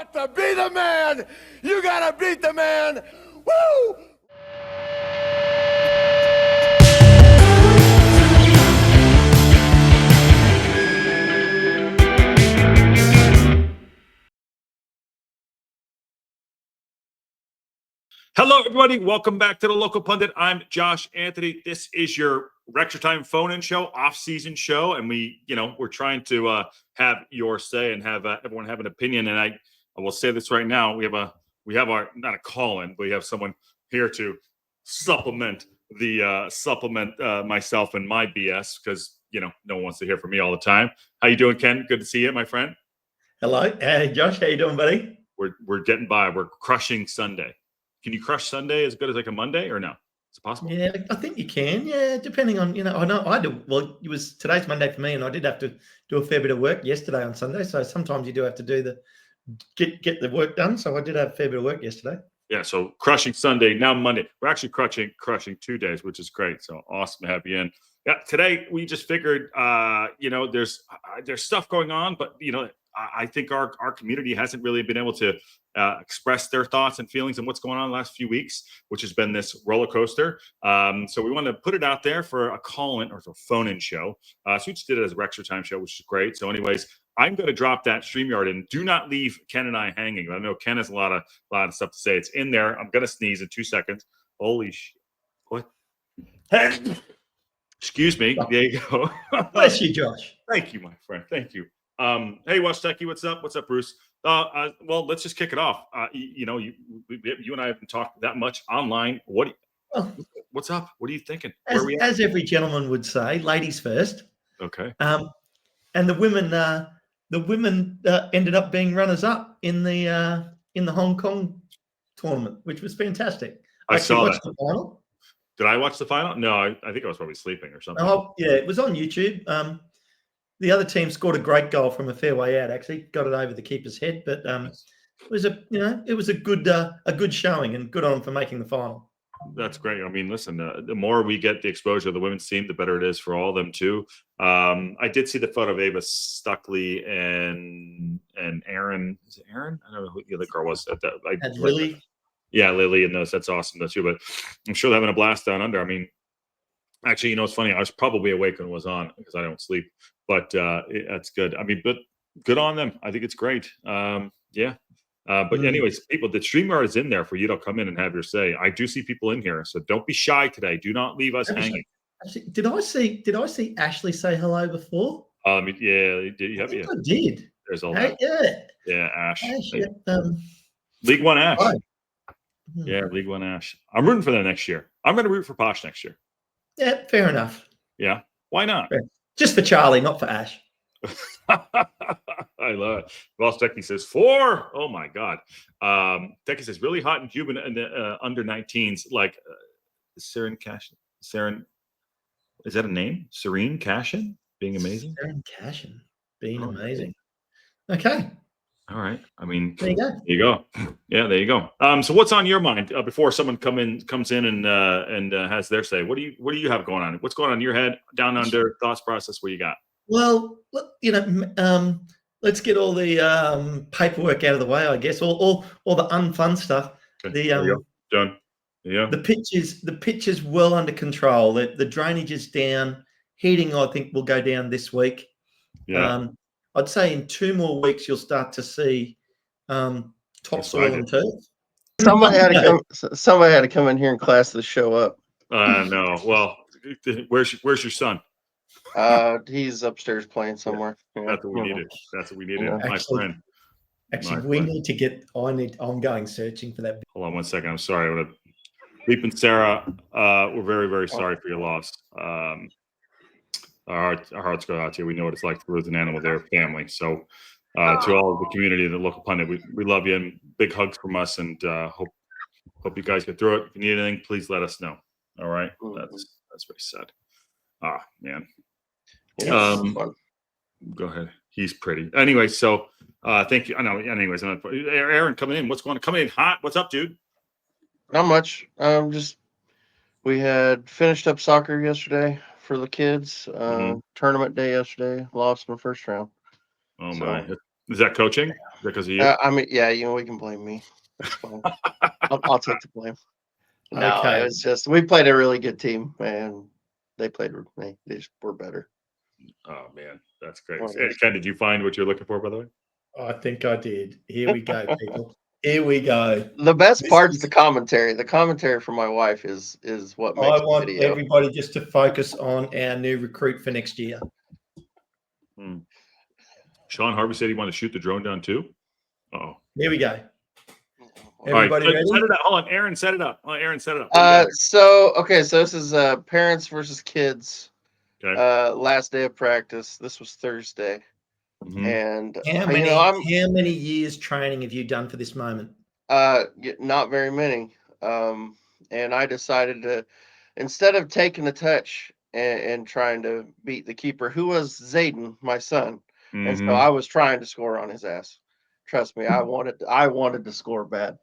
But to be the man, you gotta beat the man. Woo! Hello, everybody. Welcome back to the Local Pundit. I'm Josh Anthony. This is your WREXtra Time phone-in show, off-season show, and we're trying to have your say and have everyone have an opinion. And I will say this right now: we have our not a call-in, but we have someone here to supplement myself and my BS because no one wants to hear from me all the time. How you doing, Ken? Good to see you, my friend. Hello, Josh. How you doing, buddy? We're getting by. We're crushing Sunday. Can you crush Sunday as good as like a Monday or no? Is it possible? Yeah, I think you can. Yeah, depending on, I know I do. Well, today's Monday for me, and I did have to do a fair bit of work yesterday on Sunday. So sometimes you do have to do get the work done. So I did have a fair bit of work yesterday. Yeah, so crushing Sunday, now Monday. We're actually crushing 2 days, which is great. So awesome to have you in. Yeah, today we just figured, there's stuff going on, but I think our community hasn't really been able to express their thoughts and feelings and what's going on the last few weeks, which has been this roller coaster. So we want to put it out there for a call-in or a phone-in show. So we just did it as a WREXtra Time show, which is great. So anyways, I'm going to drop that StreamYard in. Do not leave Ken and I hanging. I know Ken has a lot of stuff to say. It's in there. I'm going to sneeze in 2 seconds. Holy shit. What? Excuse me. There you go. Bless you, Josh. Thank you, my friend. Thank you. Hey, Watch Techie, what's up? What's up, Bruce? Well, let's just kick it off. You and I haven't talked that much online. What's up? What are you thinking? As every gentleman would say, ladies first. Okay. And the women ended up being runners up in the Hong Kong tournament, which was fantastic. I saw that. The final. Did I watch the final? No, I think I was probably sleeping or something. Oh yeah, it was on YouTube. The other team scored a great goal from a fair way out. Actually, got it over the keeper's head, but it was a good showing, and good on them for making the final. That's great. I mean, listen, the more we get the exposure of the women's team, the better it is for all of them too. I did see the photo of Ava Stuckley and Aaron. Is it Aaron? I don't know who the other girl was. And Lily. Yeah, Lily and that's awesome. That's too. But I'm sure they're having a blast down under. I mean, actually, it's funny. I was probably awake when it was on because I don't sleep. But that's good. I mean, but good on them. I think it's great. Yeah. But anyways, people, the StreamYard is in there for you to come in and have your say. I do see people in here, so don't be shy today. Do not leave us hanging. Actually, did I see Ashley say hello before? Yeah, I did. There's all that. Yeah, Ash. Yeah. League One Ash. Right. Yeah, League One Ash. I'm rooting for that next year. I'm going to root for Posh next year. Yeah, fair enough. Yeah, why not? Fair. Just for Charlie, not for Ash. I love it. Ross Techie says 4. Oh my God. Techie says really hot and humid in the under 19s, like Seren Cashin. Seren, is that a name? Serene Cashin being amazing. Seren Cashin being amazing. Okay. All right. I mean, there you go. There you go. Yeah, there you go. So what's on your mind before someone comes in and has their say? What do you have going on? What's going on in your head? Down under thoughts process? What you got? Well, let's get all the paperwork out of the way, I guess. All the unfun stuff. Okay. Done. Yeah. The pitch is well under control. The drainage is down. Heating, I think, will go down this week. Yeah. I'd say in 2 more weeks you'll start to see topsoil and turf. Somebody had to come in here and class the show up. No. Well, where's your son? He's upstairs playing somewhere. Yeah, that's what we needed. That's what we needed, my friend. Actually, I'm going searching for that. Hold on 1 second. I'm sorry. I'm gonna Leap and Sarah. We're very, very sorry for your loss. Our hearts go out to you. We know what it's like to lose an animal, their family. So to all of the community, the Local Pundit, we love you, and big hugs from us, and hope you guys get through it. If you need anything, please let us know. All right. That's very sad. Ah, man. Go ahead. He's pretty. Anyway, so thank you. I know. Anyways, Aaron coming in. What's going on? Coming in hot. What's up, dude? Not much. We had finished up soccer yesterday for the kids. Tournament day yesterday. Lost in the first round. Oh my! Is that coaching? Because of you? I mean, yeah, we can blame me. That's fine. I'll take the blame. No, Okay. it was just we played a really good team, and they just were better. Oh man, that's great. Well, Hey, Ken, did you find what you're looking for, by the way? I think I did. Here we go, people. Here we go. The best This part's is- the commentary. The commentary from my wife is what I makes the want video. everybody just to focus on our new recruit for next year. Sean Harvey said he wanted to shoot the drone down too. Oh, Here we go. all right. Everybody ready? Set it up. Hold on, Aaron, set it up. Aaron, set it up. What do you got? So this is parents versus kids. Okay. Last day of practice. This was Thursday, Mhm. and How many years training have you done for this moment? not very many. And I decided to, instead of taking a touch and trying to beat the keeper, who was Zayden, my son, and so Mhm. I was trying to score on his ass. Trust me, I wanted to score bad.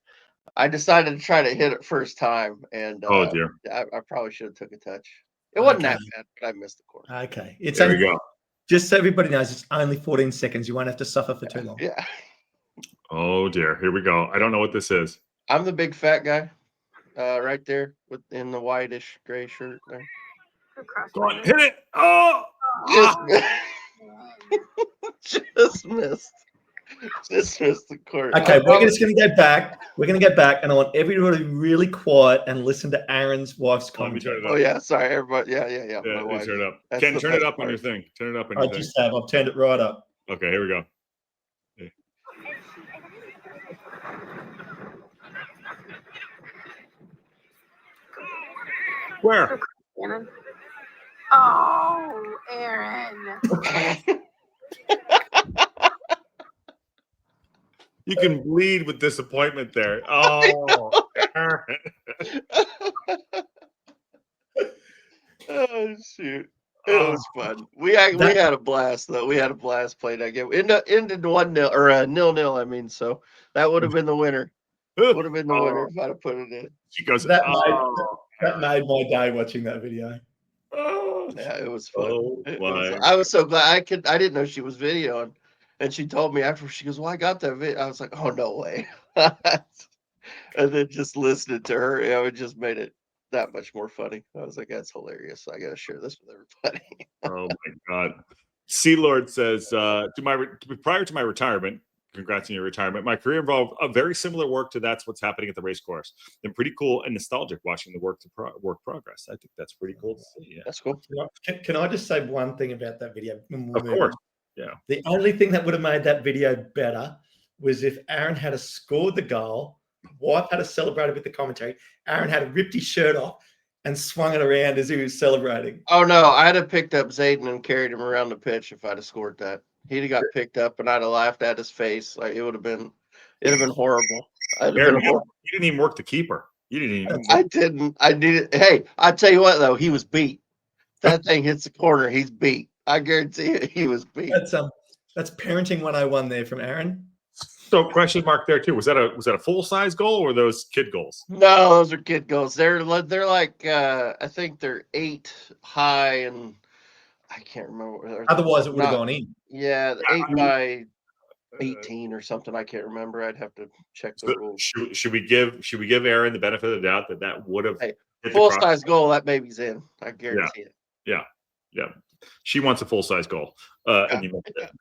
I decided to try to hit it first time, and Oh dear. I probably should have took a touch. It wasn't that bad, but I missed the corner. Okay. It's There we only, go. just so everybody knows, it's only 14 seconds. You won't have to suffer for too long. Yeah, Oh dear. Here we go. I don't know what this is. I'm the big fat guy, right there in the whitish gray shirt there. Go on, hit it. Oh, Just missed. Just missed the corner. Okay, we're just going to go back. We're going to go back, and I want everybody to be really quiet and listen to Aaron's wife's let me turn commentary. it up. Oh yeah, sorry everybody. Yeah. Yeah, My wife. turn it up. That's Ken, the turn it best up on part. your thing. Turn it up on I your thing. just have. I've turned it right up. Okay, here we go. Where? Oh, Aaron. You can bleed with disappointment there. Oh, Aaron. Oh shoot. It was fun. We had a blast though. We had a blast playing that game. Ended 1-0 or 0-0. I mean, so that would have been the winner. Would have been the winner if I'd have put it in. She goes, That Aaron. made my day watching that video. Oh, Yeah, it was fun. oh my. I was so glad I didn't know she was videoing. And she told me after, she goes, "Well, I got that video." I was like, "Oh no way." And then just listening to her, it just made it that much more funny. I was like, "That's hilarious. I gotta share this with everybody." Oh my God. Sea Lord says, prior to my retirement, congrats on your retirement. My career involved a very similar work to that's what's happening at the race course. And pretty cool and nostalgic watching the work progress. I think that's pretty cool to see. Yeah. That's cool. Can I just say one thing about that video? Of course. Yeah. The only thing that would have made that video better was if Aaron had scored the goal, wife had celebrated with the commentary, Aaron had ripped his shirt off and swung it around as he was celebrating. Oh no, I'd have picked up Zayden and carried him around the pitch if I'd have scored that. He'd have got picked up and I'd have laughed at his face. Like it'd have been horrible. Aaron, you didn't even work the keeper. You didn't even. I didn't. I needed. Hey, I tell you what though, he was beat. That thing hits the corner, he's beat. I guarantee you, he was beat. That's parenting 101 there from Aaron. So question mark there too. Was that a full size goal or those kid goals? No, those are kid goals. They're like I think they're 8 high and I can't remember. Otherwise, it would have gone in. Yeah, 8 by 18 or something. I can't remember. I'd have to check the rules. Should we give Aaron the benefit of the doubt that would have full size goal? That baby's in. I guarantee it. Yeah. She wants a full size goal. And you mentioned that.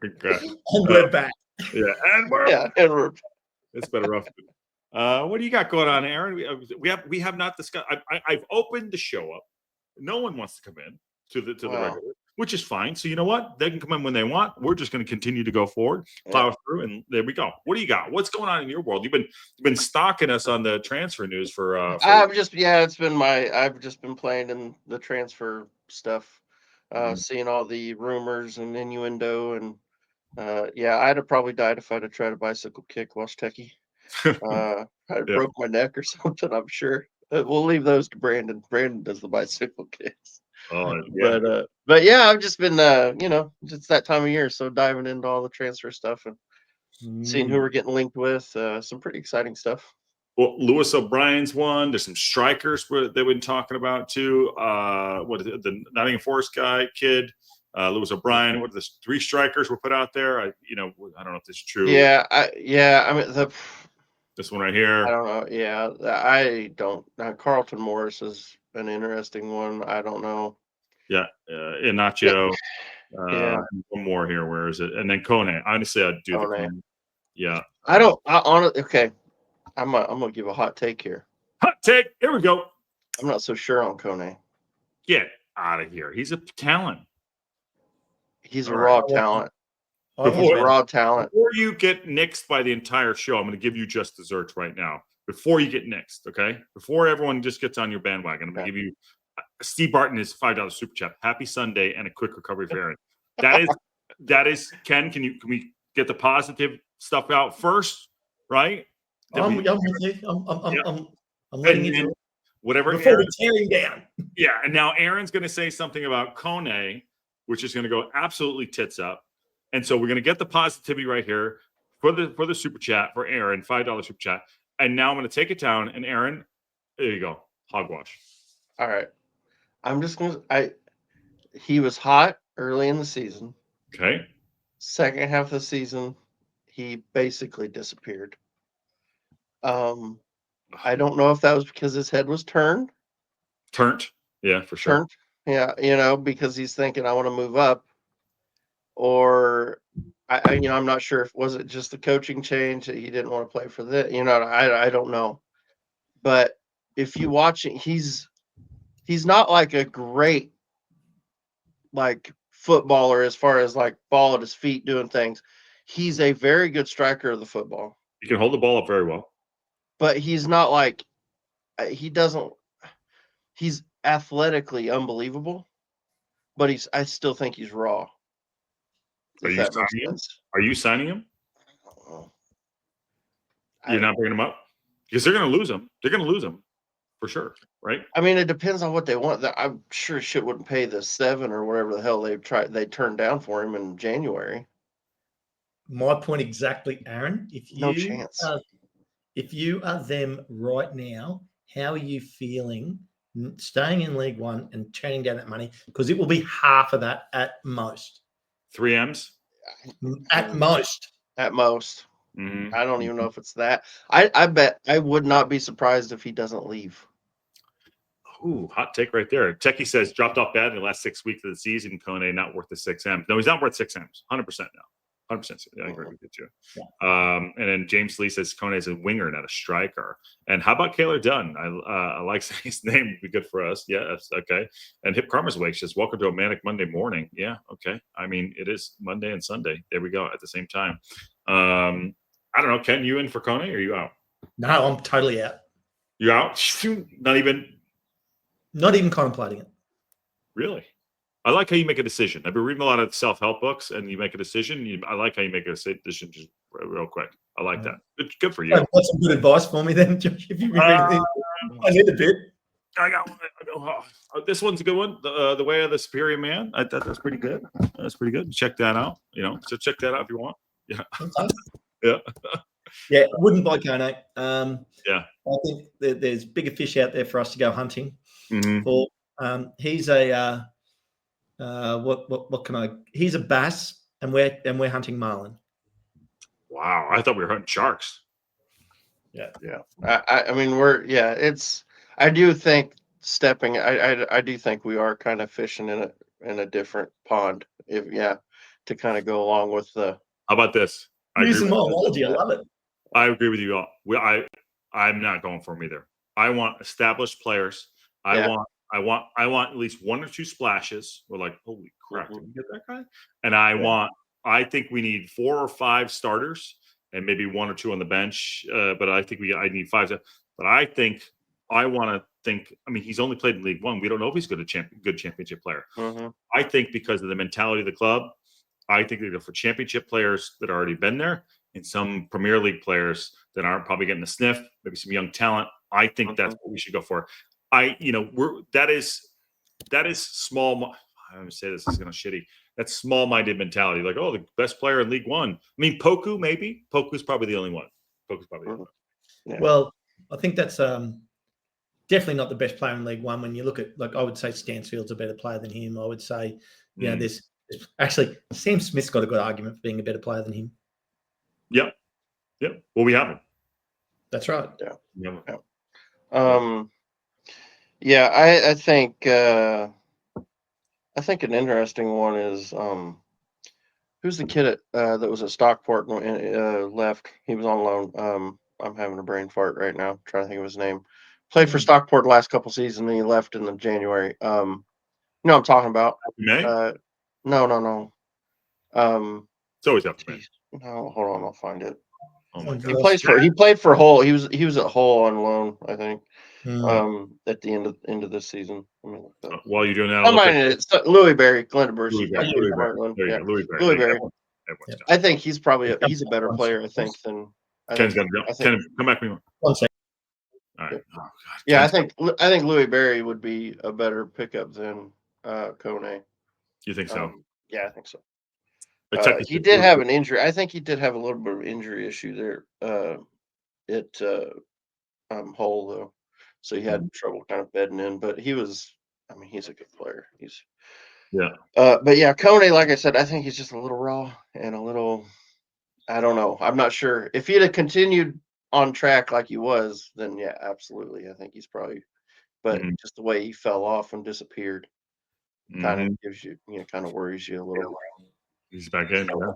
Okay. And we're back. Yeah, and we're it's better off. What do you got going on, Aaron? We have not discussed. I've opened the show up. No one wants to come in to the regular, which is fine. So you know what? They can come in when they want. We're just going to continue to go forward, plow through, and there we go. What do you got? What's going on in your world? You've been stalking us on the transfer news for I've just been playing in the transfer stuff, seeing all the rumors and innuendo, and I'd have probably died if I'd have tried a bicycle kick while techie. I broke my neck or something, I'm sure. We'll leave those to Brandon. Brandon does the bicycle kicks. Oh, yeah. But I've just been it's that time of year, so diving into all the transfer stuff and seeing who we're getting linked with. Some pretty exciting stuff. Well, Lewis O'Brien's one. There's some strikers they've been talking about too. What is it? The Nottingham Forest kid. Lewis O'Brien. What are the 3 strikers were put out there? I don't know if this is true. Yeah, I mean This one right here. I don't know. Yeah, I don't. Carlton Morris is an interesting one. I don't know. Yeah, Inacio. Yeah. One more here. Where is it? And then Kone. Honestly, I'd do the Kone. Kone. Yeah. Okay. I'm gonna give a hot take here. Hot take. Here we go. I'm not so sure on Kone. Get out of here. He's a talent. He's a raw talent. He's a raw talent. Before you get nixed by the entire show, I'm going to give you just desserts right now. Before you get nixed, okay? Before everyone just gets on your bandwagon, I'm going to give you Steve Barton is $5 super chat. Happy Sunday and a quick recovery for Aaron. That is Ken. Can we get the positive stuff out first? Right? I'm with you. I'm letting you do it. Whatever. Before we tear him down. Yeah, and now Aaron's going to say something about Kone, which is going to go absolutely tits up. And so we're going to get the positivity right here for the super chat for Aaron, $5 super chat. And now I'm going to take it down. And Aaron, there you go, hogwash. All right, I'm just gonna. He was hot early in the season. Okay. Second half of the season, he basically disappeared. I don't know if that was because his head was turned. Yeah, for sure. Yeah, because he's thinking I want to move up. Or I'm not sure if was it just the coaching change that he didn't want to play for this. I don't know. But if you watch it, he's not like a great footballer as far as ball at his feet doing things. He's a very good striker of the football. He can hold the ball up very well. But he's not he's athletically unbelievable, but I still think he's raw. Are you signing him? You're not bringing him up? Because they're going to lose him. They're going to lose him for sure, right? I mean, it depends on what they want. I'm sure shit wouldn't pay the 7 or whatever the hell they turned down for him in January. My point exactly, Aaron. No chance. If you are them right now, how are you feeling staying in League One and turning down that money? Because it will be half of that at most. 3 M's? At most. At most. Mm-hmm. I don't even know if it's that. I bet I would not be surprised if he doesn't leave. Ooh, hot take right there. Techie says dropped off bad in the last 6 weeks of the season. Kone not worth the 6 M's. No, he's not worth 6 M's. 100% now. 100%. Yeah, I agree with you too. Yeah. And then James Lee says Kone is a winger, not a striker. And how about Kaylor Dunn? I like saying his name. Would be good for us. Yeah, that's okay. And Hip Karma's Wake says, welcome to a manic Monday morning. Yeah, okay. I mean, it is Monday and Sunday. There we go at the same time. I don't know. Ken, you in for Kone or are you out? No, I'm totally out. You're out? Not even contemplating it. Really? I like how you make a decision. I've been reading a lot of self-help books, and you make a decision. I like how you make a decision just real quick. I like that. Good for you. Got some good advice for me then, Josh? If you I need a bit. I got one. This one's a good one. The Way of the Superior Man. I thought that's pretty good. That's pretty good. Check that out. So check that out if you want. Yeah. Yeah. Yeah, I wouldn't buy Kone. Yeah. I think there's bigger fish out there for us to go hunting. Mm-hmm. For he's a what can I? He's a bass, and we're hunting marlin. Wow, I thought we were hunting sharks. Yeah. I mean, it's. I do think I do think we are kind of fishing in a different pond. To kind of go along with the. How about this? Using my analogy, I love it. I agree with you all. I'm not going for him either. I want established players. I want at least 1 or 2 splashes. We're like, holy crap, did we get that guy? And I think we need 4 or 5 starters and maybe 1 or 2 on the bench. But I think I need 5. But I want to think. I mean, he's only played in League One. We don't know if he's good championship player. Mm-hmm. I think because of the mentality of the club, I think they go for championship players that already been there and some Premier League players that aren't probably getting the sniff. Maybe some young talent. I think that's what we should go for. That is small. I'm going to say this is going to shitty. That's small-minded mentality. Like, oh, the best player in League One. I mean, Poku maybe. Poku's probably the only one. Yeah. Well, I think that's definitely not the best player in League One. When you look at, I would say Stansfield's a better player than him. I would say, there's Actually, Sam Smith's got a good argument for being a better player than him. Yep. Well, we have him. That's right. Yeah. We have him. I think an interesting one is who's the kid that was at Stockport and left? He was on loan. I'm having a brain fart right now. I'm trying to think of his name. Played for Stockport the last couple seasons, and he left in the January. You know what I'm talking about? May? No. It's always up to me. No, hold on, I'll find it. Oh my He God. played for Hull. He was at Hull on loan, I think. Mm. At the end of this season. While you're doing that, I'm minding it. It's Louis Berry, Glendaberg. Louis Berry. There you go. Louis Berry. Louis Berry. Everyone's got it. I think he's probably he's a better player. I think than. Ken's got to go. Ken, come back with me. 1 second. All right. Oh, God. Yeah, Ken's I think Louis Berry would be a better pickup than Kone. You think so? Yeah, I think so. But He did have an injury. I think he did have a little bit of injury issue there at Hull though, so he had trouble kind of bedding in. But he was, I mean, he's a good player. But yeah, Kone, like I said, I think he's just a little raw and a little. I don't know. I'm not sure if he'd have continued on track like he was, then yeah, absolutely. I think he's probably. But just the way he fell off and disappeared, kind of gives you, kind of worries you a little. He's back in. Yeah.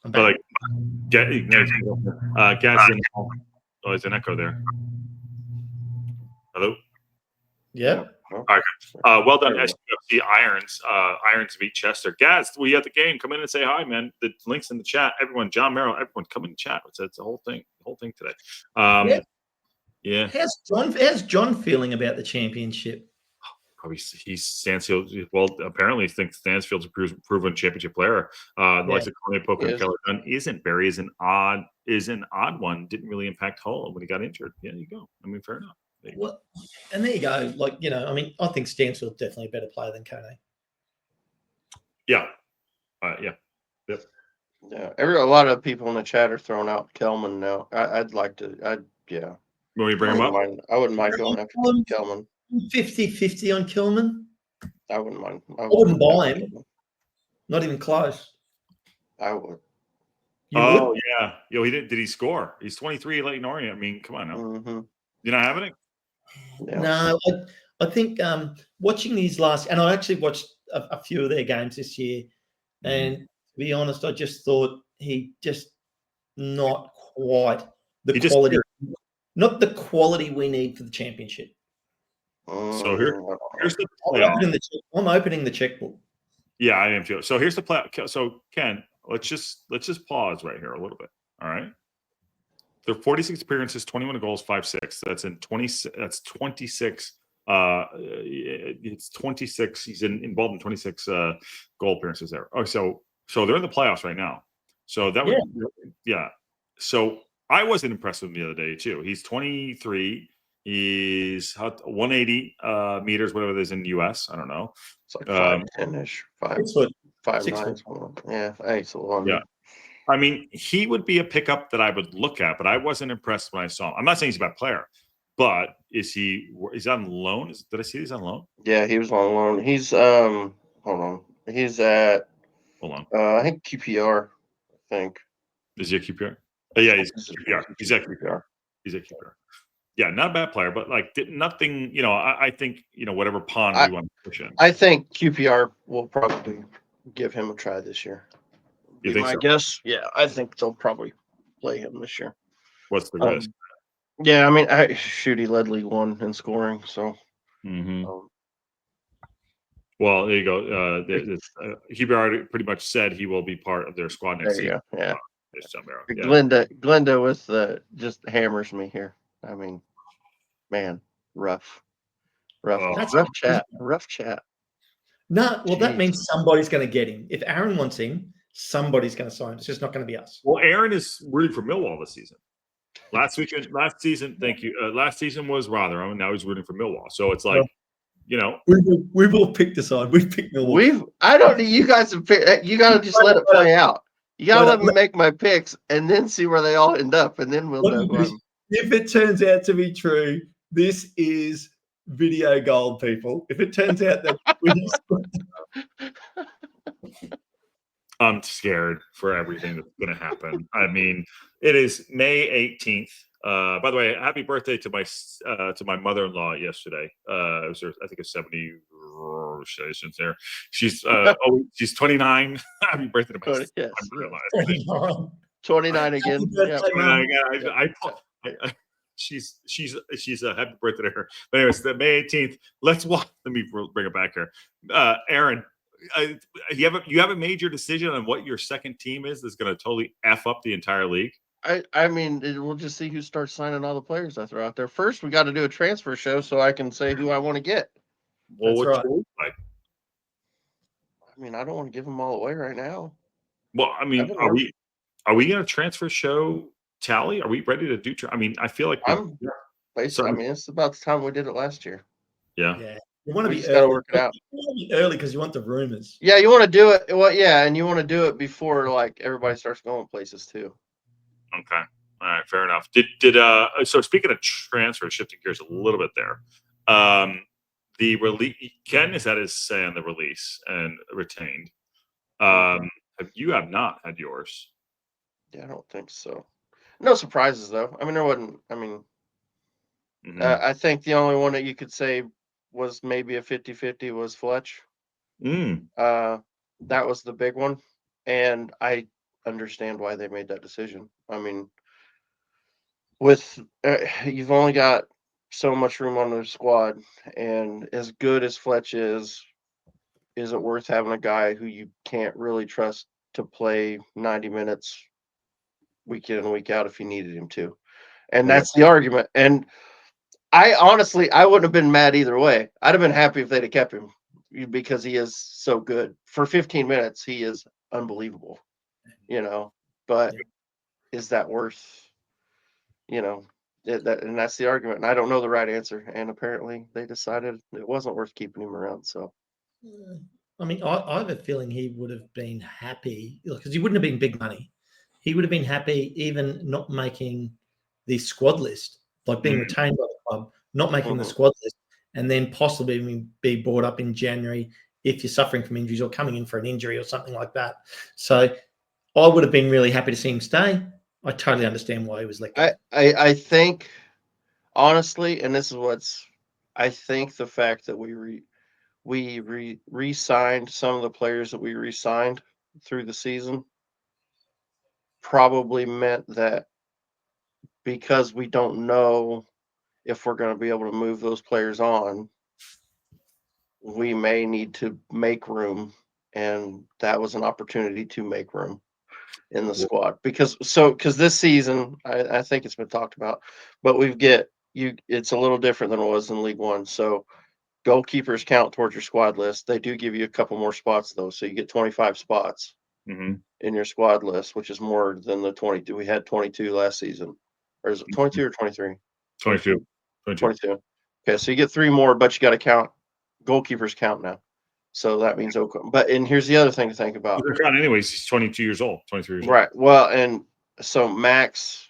I'm But back. like, Gas in. Oh, there's an echo there. Hello. Yeah. All right. Well done, SUFC Irons beat Chester. Gaz, we at the game. Come in and say hi, man. The link's in the chat. Everyone, John Merrill, everyone, come in the chat. It's the whole thing. Today. Yeah. How's John feeling about the championship? Probably he's Stansfield. Well, apparently he thinks Stansfield's a proven championship player. Like the Coney Poker and Keller Dunn isn't. Barry is an odd one. Didn't really impact Hull when he got injured. Yeah, there you go. I mean, fair enough. Well, and there you go. Like, I mean, I think Stansfield's definitely a better player than Kone. Yeah. Yep. Yeah. A lot of people in the chat are throwing out Kelman now. I'd like to. Yeah. When we bring him up, I wouldn't mind going after Kelman. 50-50 on Kilman. I wouldn't mind. I wouldn't buy him. Not even close. I would. You would? Yeah. Yo, he did. Did he score? He's 23 at Leighton Orient. I mean, come on now. You're not having it? Yeah. No, I think watching these and I actually watched a few of their games this year, and to be honest, I just thought he just not quite the quality, not the quality we need for the championship. So here's the playoff. I'm opening the checkbook. Yeah, I am too. So here's the play. So Ken, let's just pause right here a little bit. All right. There are 46 appearances, 21 goals, 5-6. That's in 20. That's 26. It's 26. He's involved in 26 goal appearances there. Oh, so they're in the playoffs right now. So that would, So I wasn't impressed with him the other day too. He's 23. He's 180 meters, whatever it is in the US. I don't know. It's like 5'10-ish, 5'9". Yeah, it's a long. Yeah. I mean, he would be a pickup that I would look at, but I wasn't impressed when I saw him. I'm not saying he's a bad player, but is on loan? Did I see he's on loan? Yeah, he was on loan. He's hold on. He's at I think QPR, I think. Is he at QPR? Yeah, he's QPR. He's at QPR. He's at QPR. Yeah, not a bad player, but like nothing, I think, whatever pond we want to push in. I think QPR will probably give him a try this year. You think my so? guess? Yeah, I think they'll probably play him this year. What's the risk? Yeah, I mean, he led League One in scoring, so. Well, there you go. QPR pretty much said he will be part of their squad next season. Yeah. Glenda with just hammers me here. I mean, man, rough chat. No, well, that means somebody's going to get him. If Aaron wants him, somebody's going to sign him. It's just not going to be us. Well, Aaron is rooting for Millwall this season. Last season, thank you. Last season was Rotherham, and now he's rooting for Millwall. So it's like, we will pick the side. We picked Millwall. I don't need you guys to pick. You got to just let it play out. You got to let me make my picks and then see where they all end up, and then we'll know. If it turns out to be true, this is video gold, people. If it turns out that I'm scared for everything that's going to happen. I mean, it is May 18th. By the way, happy birthday to my mother-in-law yesterday. It was her, I think, a 70. Since there, she's 29. Happy birthday to my. Yes, I realized 29 again. Happy birthday, Yep. Mum. She's a happy birthday to her. But anyways, the May 18th. Let me bring it back here. Aaron, you have a major decision on what your second team is that's going to totally F up the entire league? I mean, we'll just see who starts signing all the players I throw out there. First, we got to do a transfer show so I can say who I want to get. Well, That's what's right. your league like? I mean, I don't want to give them all away right now. Well, I mean, are we going to transfer show tally? Are we ready to do? I mean, I feel like Basically, I mean, it's about the time we did it last year. Yeah. You want to We be just gotta early. work it out. You want to be early because you want the rumors. Yeah, you want to do it. Well, yeah, and you want to do it before like everybody starts going places too. Okay. All right. Fair enough. So speaking of transfer, shifting gears a little bit there, the release, Ken has had his say on the release and retained. You have not had yours. Yeah, I don't think so. No surprises though. I mean, there wasn't. I mean, I think the only one that you could say was maybe a 50-50 was Fletch. That was the big one, and I understand why they made that decision. I mean, with you've only got so much room on the squad, and as good as Fletch is it worth having a guy who you can't really trust to play 90 minutes week in and week out if you needed him to? And that's the argument. And I honestly, I wouldn't have been mad either way. I'd have been happy if they'd have kept him because he is so good. For 15 minutes, he is unbelievable, but is that worth, and that's the argument. And I don't know the right answer. And apparently they decided it wasn't worth keeping him around. So, I mean, I have a feeling he would have been happy because he wouldn't have been big money. He would have been happy even not making the squad list, like being retained by the club, not making the squad list, and then possibly be brought up in January if you're suffering from injuries or coming in for an injury or something like that. So I would have been really happy to see him stay. I totally understand why he was let go. I think, honestly, and this is I think the fact that we re-signed some of the players that we re-signed through the season probably meant that because we don't know if we're going to be able to move those players on, we may need to make room, and that was an opportunity to make room in the squad because this season I think it's been talked about, but it's a little different than it was in League One. So goalkeepers count towards your squad list. They do give you a couple more spots though, so you get 25 spots in your squad list, which is more than the 22. We had 22 last season, or is it 22 or 23? 22. Okay, so you get 3 more, but you got to count. Goalkeepers count now, so that means Oakland. But and here's the other thing to think about. They're counting anyways. He's 22 years old, 23 years old. Right. Well, and so Max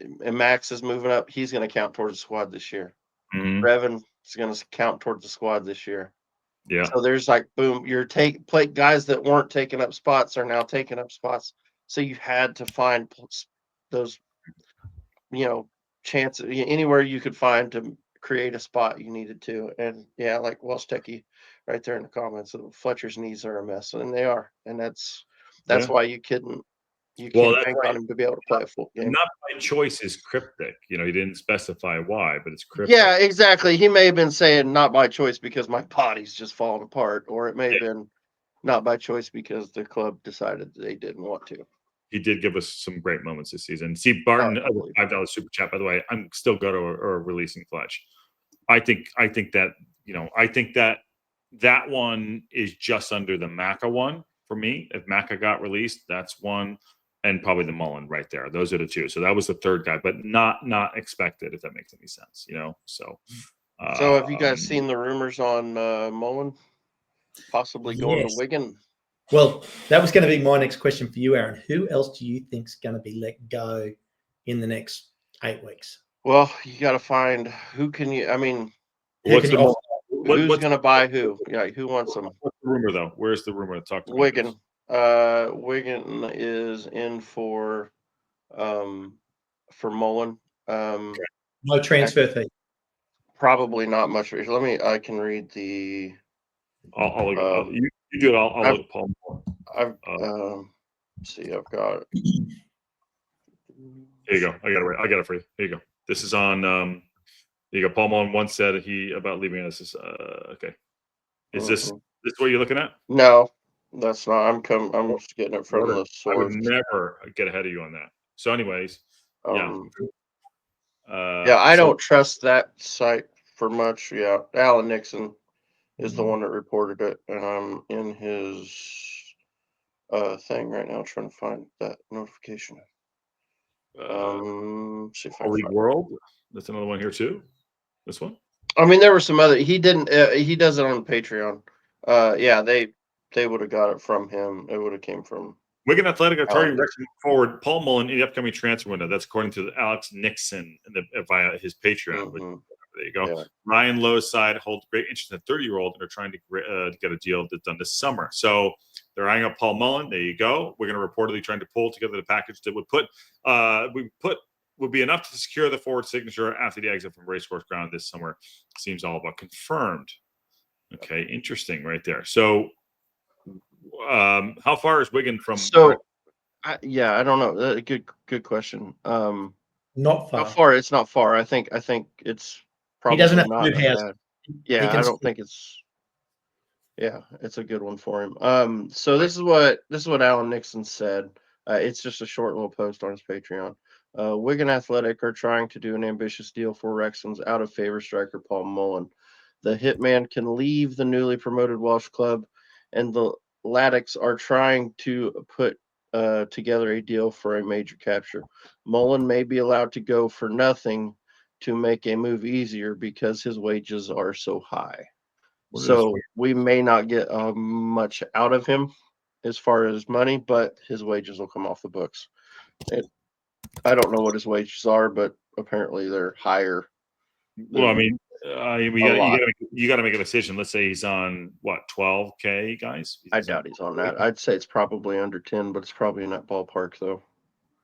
is moving up. He's going to count towards the squad this year. Revan is going to count towards the squad this year. Yeah. So there's like, boom, play guys that weren't taking up spots are now taking up spots. So you had to find those, chances anywhere you could find to create a spot you needed to. And yeah, like Welsh Techie right there in the comments, Fletcher's knees are a mess, and they are. And that's why you can't bank on him to be able to play a full game. Not by choice is cryptic. He didn't specify why, but it's cryptic. Yeah, exactly. He may have been saying not by choice because my body's just falling apart, or it may have been not by choice because the club decided they didn't want to. He did give us some great moments this season. Steve Barton, $5 super chat. By the way, I'm still good or releasing Fletch. I think that one is just under the Macca one for me. If Macca got released, that's one, and probably the Mullen right there. Those are the two. So that was the third guy, but not expected, if that makes any sense. So. So have you guys seen the rumors on Mullen possibly going to Wigan? Well, that was going to be my next question for you, Aaron. Who else do you think's going to be let go in the next 8 weeks? Well, you got to find who can you. I mean, who's going to buy who? Yeah, who wants them? What's the rumor though? Where's the rumor? Talk to me. Wigan. Wigan is in for Mullen. No transfer fee. Probably not much. I can read the. I'll look. You do it. I'll look Paul. I've see. I've got. Here you go. I got it for you. Here you go. This is on. Here you go. Paul Mullen once said he about leaving us. Okay. Is this what you're looking at? No, that's not. I'm just getting it from the I would source. never get ahead of you on that. So, anyways, yeah. I don't trust that site for much. Yeah, Alan Nixon is the one that reported it, and I'm in his thing right now trying to find that notification. See if I can League find World. That's another one here too. This one. I mean, there were some other. He didn't. He does it on Patreon. Yeah, they would have got it from him. It would have came from. Wigan Athletic are targeting Wrexham forward Paul Mullen in the upcoming transfer window. That's according to Alex Nixon via his Patreon. There you go. Yeah. Ryan Lowe's side holds great interest in a 30-year-old and are trying to get a deal that's done this summer. So they're eyeing up Paul Mullen. There you go. We're going to reportedly trying to pull together the package that would be enough to secure the forward signature after the exit from Racecourse Ground this summer. Seems all about confirmed. Okay, interesting right there. So how far is Wigan from? I don't know. Good question. Not far. How far? It's not far. I think it's probably he doesn't have not to move house. bad. Yeah, I don't think it's. Yeah, it's a good one for him. So this is what Alan Nixon said. It's just a short little post on his Patreon. Wigan Athletic are trying to do an ambitious deal for Wrexham's out of favor striker Paul Mullen. The hitman can leave the newly promoted Welsh club, and the Laddicks are trying to put together a deal for a major capture. Mullen may be allowed to go for nothing to make a move easier because his wages are so high. So we may not get much out of him as far as money, but his wages will come off the books. I don't know what his wages are, but apparently they're higher. Well, I mean, you got to make a decision. Let's say he's on what, 12K, guys? I doubt he's on that. I'd say it's probably under 10, but it's probably in that ballpark, though.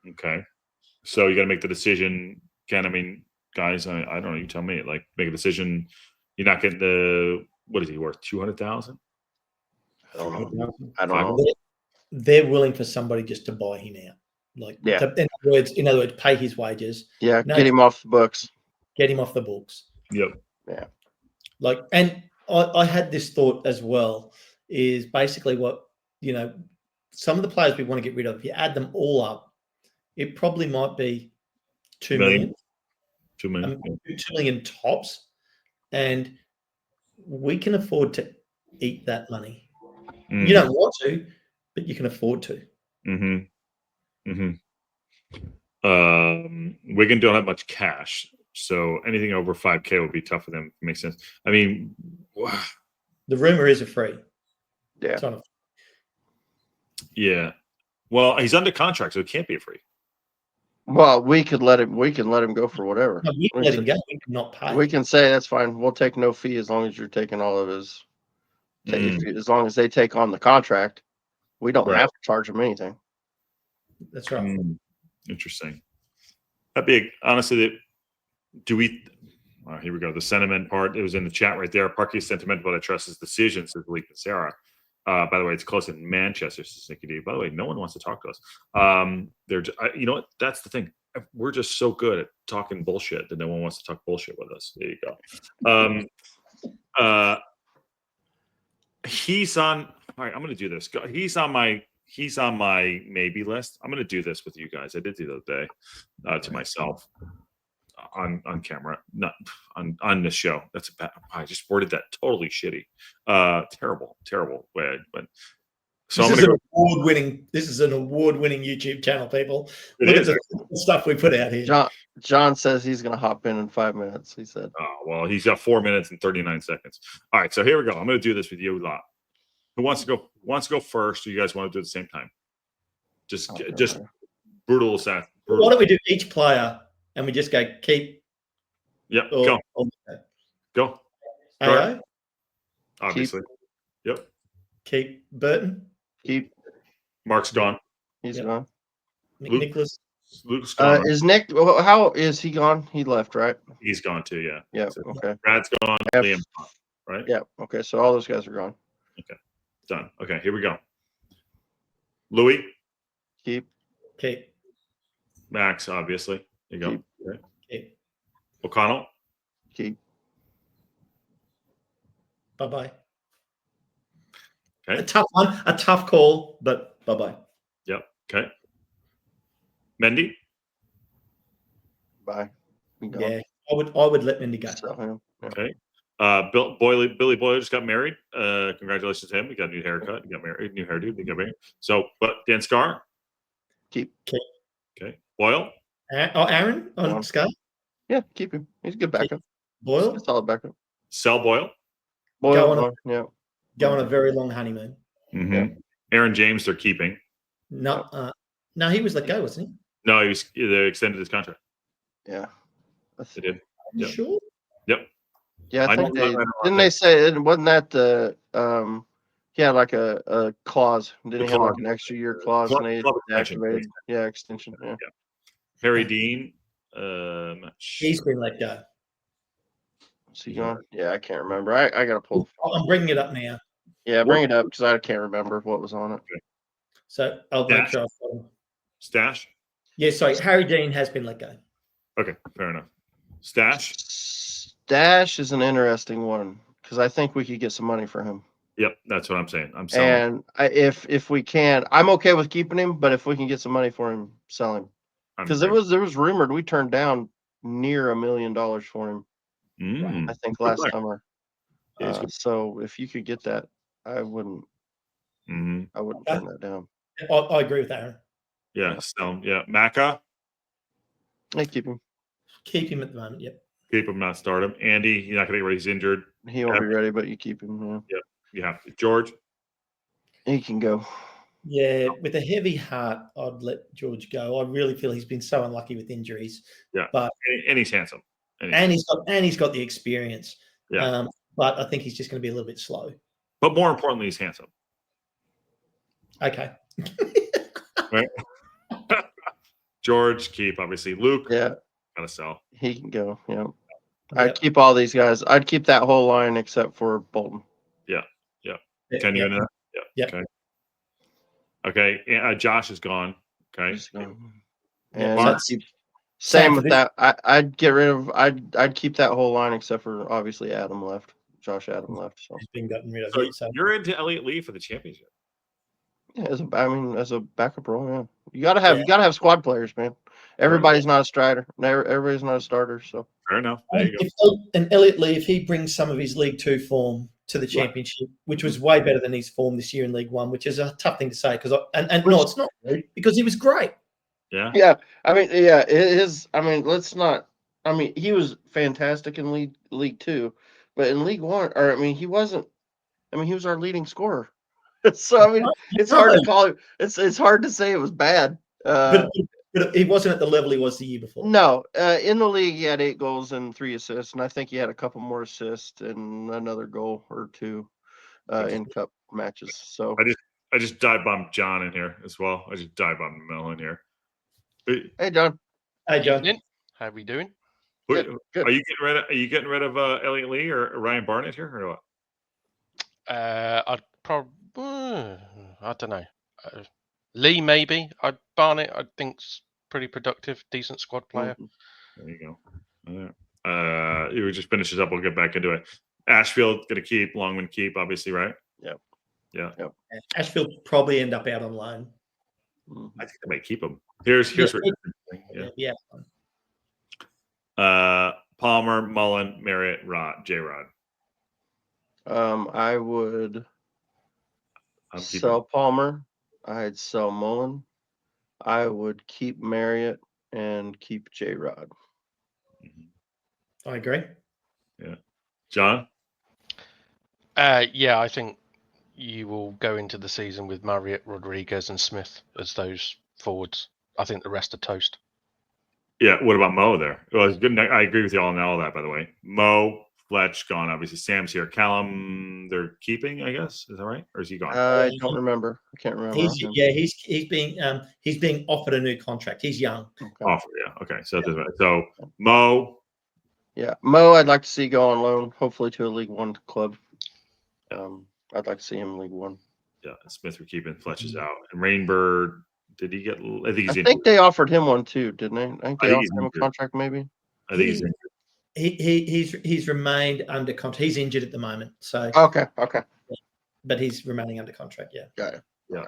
Okay, so you got to make the decision, Ken. I mean, guys, I don't know. You tell me. Like, make a decision. You're not getting the. What is he worth? 200,000? I don't know. They're willing for somebody just to buy him out. Like, in other words, pay his wages. Yeah, get him off the books. Get him off the books. Yep. Yeah. Like, and I had this thought as well, is basically what, some of the players we want to get rid of, if you add them all up, it probably might be 2 million. 2 million. 2 million tops. And we can afford to eat that money. You don't want to, but you can afford to. Wigan don't have much cash, so anything over 5K would be tough for them. Makes sense. I mean, the rumor is a free. Yeah. Yeah. Well, he's under contract, so it can't be a free. Well, we can let him go for whatever. No, we can let him go. We can not pay. We can say that's fine. We'll take no fee as long as you're taking all of his. As long as they take on the contract, we don't have to charge them anything. That's right. Interesting. That'd be honestly. Do we? Here we go. The sentiment part. It was in the chat right there. Parky is sentimental, but I trust his decision, says Lee and Sarah. By the way, it's close in Manchester, says Nicky D. By the way, no one wants to talk to us. They're, you know what? That's the thing. We're just so good at talking bullshit that no one wants to talk bullshit with us. There you go. He's on. All right, I'm going to do this. He's on my maybe list. I'm going to do this with you guys. I did the other day to myself on camera, not on this show. That's I just worded that totally shitty. Terrible way. But so this is an award-winning YouTube channel, people. Look at the stuff we put out here. John says he's going to hop in 5 minutes. He said. Oh well, he's got 4 minutes and 39 seconds. All right, so here we go. I'm going to do this with you lot. Who wants to go first? Or you guys want to do it at the same time? Just brutal assassin. Why don't we do each player and we just go keep? Yep. Go. AO? Obviously. Yep. Keep Burton. Keep. Mark's gone. He's Yep. gone. Nicholas. Luke's gone. Is Nick? How is he gone? He left, right? He's gone too. Yeah. Yeah. So Okay. Brad's gone. Yeah. Liam's gone. Right. Yeah. Okay. So all those guys are gone. Okay. Done. Okay. Here we go. Louis. Keep. Keep. Max, obviously. There you go. Keep. Okay. Keep. O'Connell. Keep. Bye-bye. Okay. A tough one. A tough call, but bye-bye. Yep. Okay. Mendy. Bye. Be gone. Yeah. I would let Mendy go. Sell him. Yeah. Okay. Billy Boyle just got married. Congratulations to him. He got a new haircut. He got married. New hairdo. He got married. So, but Dan Scar. Keep. Okay. Boyle. Aaron on Gone. Sky. Yeah. Keep him. He's a good backup. Boyle. He's a solid backup. Sell Boyle. Boyle. on a- gone. Yeah. Go on a very long honeymoon. Mm-hmm. Yeah. Aaron James, they're keeping. No, no, he was let go, wasn't he? No, they extended his contract. Yeah. They did. You Yep. sure? Yep. Yeah, I I think know they that right didn't. around They say it wasn't that the he had like a clause. Didn't The he have like clause. an extra year clause Club- and they club extension. activated? Yeah, extension. Yeah. Harry Dean. I'm not sure. He's been let go. Is he gone? Yeah, I can't remember. I gotta pull. I'm bringing it up now. Yeah, bring it up because I can't remember what was on it. So I'll make sure I've got him. Stash. Yeah, sorry. Harry Dean has been let go. Okay, fair enough. Stash. Stash is an interesting one because I think we could get some money for him. Yep, that's what I'm saying. I'm selling. And if we can, I'm okay with keeping him. But if we can get some money for him, sell him. Because there was rumored we turned down near $1 million for him. I think last summer. Yeah, So if you could get that, I wouldn't. I wouldn't turn that down. I agree with Aaron. Yeah, sell him. Yeah, Macca. Hey, keep him. Keep him at the moment. Yep. Keep him, not start him. Andy, you're not going to get ready. He's injured. He won't be ready, but you keep him. Yeah. Yep, you have to. George. He can go. Yeah, with a heavy heart, I'd let George go. I really feel he's been so unlucky with injuries. Yeah, but and he's handsome. And he's got the experience. Yeah. But I think he's just going to be a little bit slow. But more importantly, he's handsome. Okay. Right. George, keep, obviously. Luke, yeah, gotta sell. He can go. Yeah. I'd keep all these guys. I'd keep that whole line except for Bolton. Yeah. Can you in there? Yeah. Okay. Okay. Josh is gone. Okay. And Mark? same with that. I'd get rid of. I'd keep that whole line except for obviously Adam left. Josh Adam left. So He's been gotten rid of. So you're into Elliott Lee for the championship. yeah, as a backup role, yeah. You gotta have squad players, man. Everybody's not a strider. Everybody's not a starter. So fair enough. There you go. And Elliott Lee, if he brings some of his League Two form to the championship, which was way better than his form this year in League One, which is a tough thing to say because no, it's not because he was great. Yeah. Yeah. I mean, yeah, let's not. I mean, he was fantastic in League Two, but in League One, he wasn't. I mean, he was our leading scorer. So I mean, it's hard to call it. It's hard to say it was bad. But he wasn't at the level he was the year before. No, in the league, he had 8 goals and 3 assists, and I think he had a couple more assists and another goal or 2 in cup matches. So I just dive bombed John in here as well. I just dive bombed Mel in here. Hey, John. Hey, John. How we doing? Good. Are you getting rid of Elliott Lee or Ryan Barnett here or what? I'd probably. I don't know. Lee maybe. Barnett. I think's pretty productive, decent squad player. There you go. You just finish this up. We'll get back into it. Ashfield gonna keep. Longman keep. Obviously, right? Yep. Yeah. Yep. Ashfield probably end up out on loan. I think they might keep him. Here's what. Yeah. Palmer, Mullen, Marriott, J Rod. I would sell Palmer. I'd sell Mullen. I would keep Marriott and keep J Rod. I agree. Yeah. John? Yeah, I think you will go into the season with Marriott, Rodriguez, and Smith as those forwards. I think the rest are toast. Yeah. What about Mo there? Well, it's good. I agree with you all on all that, by the way. Mo, Fletch gone. Obviously, Sam's here. Callum, they're keeping, I guess. Is that right? Or is he gone? I don't remember. I can't remember. He's being offered a new contract. He's young. Okay. Offer, yeah. Okay. So Mo. Yeah, Mo, I'd like to see go on loan, hopefully to a League One club. I'd like to see him in League One. Yeah, Smith we're keeping. Fletch is out. And Rainbird, did he get? I think he's I think they offered him one too, didn't they? I think they offered him a injured. contract, maybe. I think he's injured. He's remained under contract. He's injured at the moment, so Okay. but he's remaining under contract. Yeah. Got it. Yeah.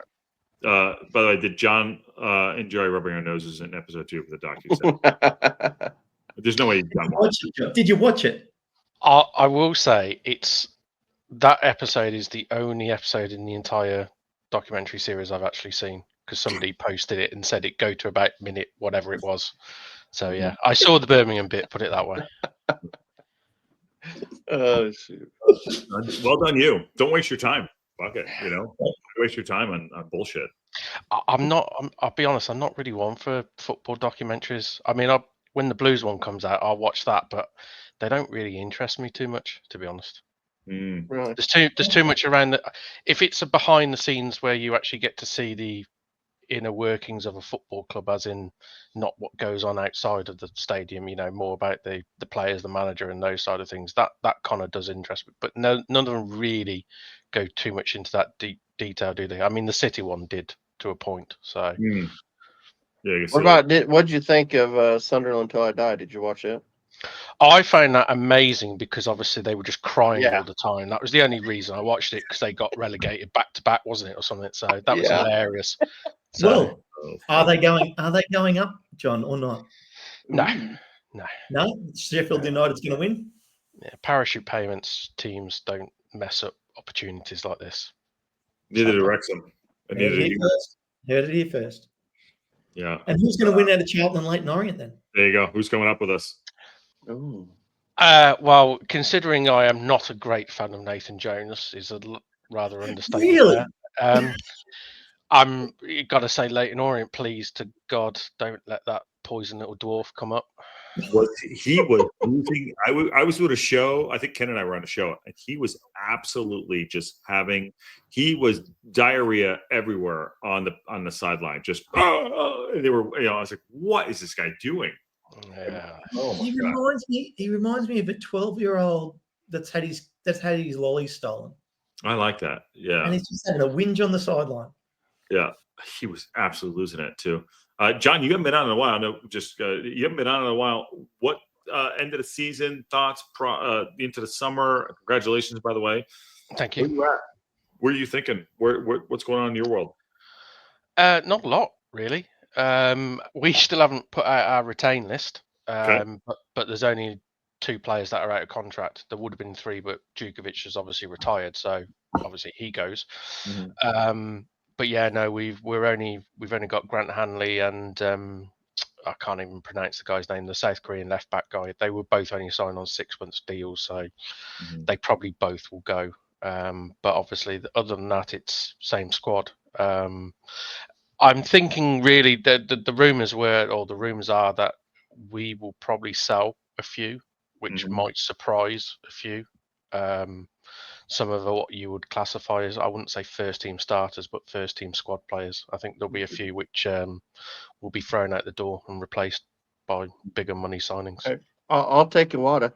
By the way, did John enjoy rubbing our noses in episode 2 of the docu? There's no way he's done. Did you watch it? I will say that episode is the only episode in the entire documentary series I've actually seen, because somebody posted it and said it go to about minute whatever it was. So yeah, I saw the Birmingham bit, put it that way. Oh shoot. Well done, you. Don't waste your time. Fuck it, waste your time on bullshit. I'll be honest, I'm not really one for football documentaries. I mean, when the Blues one comes out, I'll watch that, but they don't really interest me too much, to be honest. Really? There's too much around that. If it's a behind the scenes where you actually get to see the inner workings of a football club, as in not what goes on outside of the stadium, more about the players, the manager, and those side of things, that kind of does interest me. But none of them really go too much into that deep detail, do they? I mean, the City one did to a point. So yeah. What did you think of Sunderland Till I Die? Did you watch it? I found that amazing, because obviously they were just crying Yeah. all the time. That was the only reason I watched it, because they got relegated back to back, wasn't it, or something? So that was hilarious. So, Well, are they going up, John, or not? No. Sheffield United's going to win. Yeah, parachute payments teams don't mess up opportunities like this. Neither do Wrexham. Heard it here first. Yeah. And who's going to win out of Charlton and Leyton Orient then? There you go. Who's coming up with us? Ooh. Well, considering I am not a great fan of Nathan Jonas, is a rather understatement. Really? I'm got to say, Leyton Orient, please to God, don't let that poison little dwarf come up. He was losing. I was doing a show. I think Ken and I were on a show, and he was absolutely just he was diarrhea everywhere on the sideline. Just they were. I was like, what is this guy doing? Yeah. He reminds me of a 12-year-old that's had his lolly stolen. I like that. Yeah. And he's just having a whinge on the sideline. Yeah. He was absolutely losing it too. John, you haven't been on in a while. No, you haven't been on in a while. What end of the season thoughts into the summer? Congratulations, by the way. Thank you. Where you at? Where are you thinking? What's going on in your world? Not a lot, really. We still haven't put out our retain list, but there's only 2 players that are out of contract. There would have been 3, but Djukovic has obviously retired, so obviously he goes. Mm-hmm. But yeah, no, we've only got Grant Hanley and I can't even pronounce the guy's name, the South Korean left back guy. They were both only signed on 6-month deals, so they probably both will go. But obviously, other than that, it's same squad. I'm thinking really the rumors are that we will probably sell a few, which might surprise a few. Some of what you would classify as, I wouldn't say first team starters, but first team squad players. I think there'll be a few which will be thrown out the door and replaced by bigger money signings. I'll take Iwata.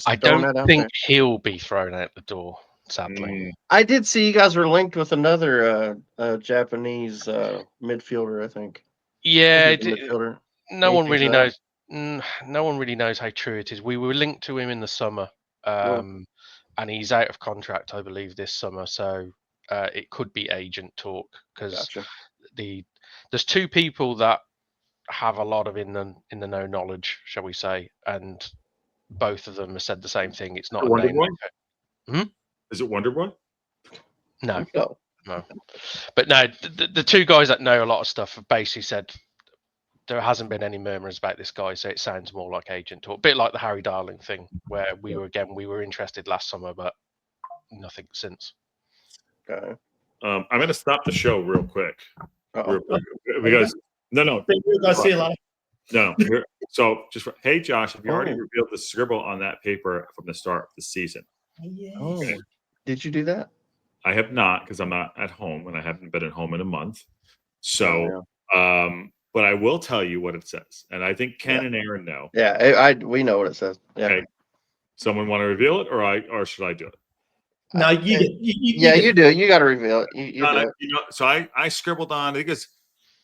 I don't think he'll be thrown out the door, sadly. I did see you guys were linked with another Japanese midfielder, I think. Yeah, midfielder. No one really knows. No one really knows how true it is. We were linked to him in the summer, and he's out of contract, I believe, this summer. So it could be agent talk, because there's 2 people that have a lot of in the know knowledge, shall we say, and both of them have said the same thing. It's not Wonder Boy. Is it Wonder Boy? No. But no, the 2 guys that know a lot of stuff have basically said there hasn't been any murmurs about this guy, so it sounds more like agent talk. A bit like the Harry Darling thing, where we were interested last summer, but nothing since. Okay. I'm going to stop the show real quick, because no. See you later. No, So hey, Josh, have you already Oh. revealed the scribble on that paper from the start of the season? Yes. Oh, did you do that? I have not, because I'm not at home and I haven't been at home in a month. So, Oh, but I will tell you what it says. And I think Ken Yeah. and Aaron know. yeah. We know what it says. Yeah. Okay. Someone want to reveal it, or should I do it? No, you get. Yeah, you do it. You got to reveal it. You do it. So I scribbled on, I think it's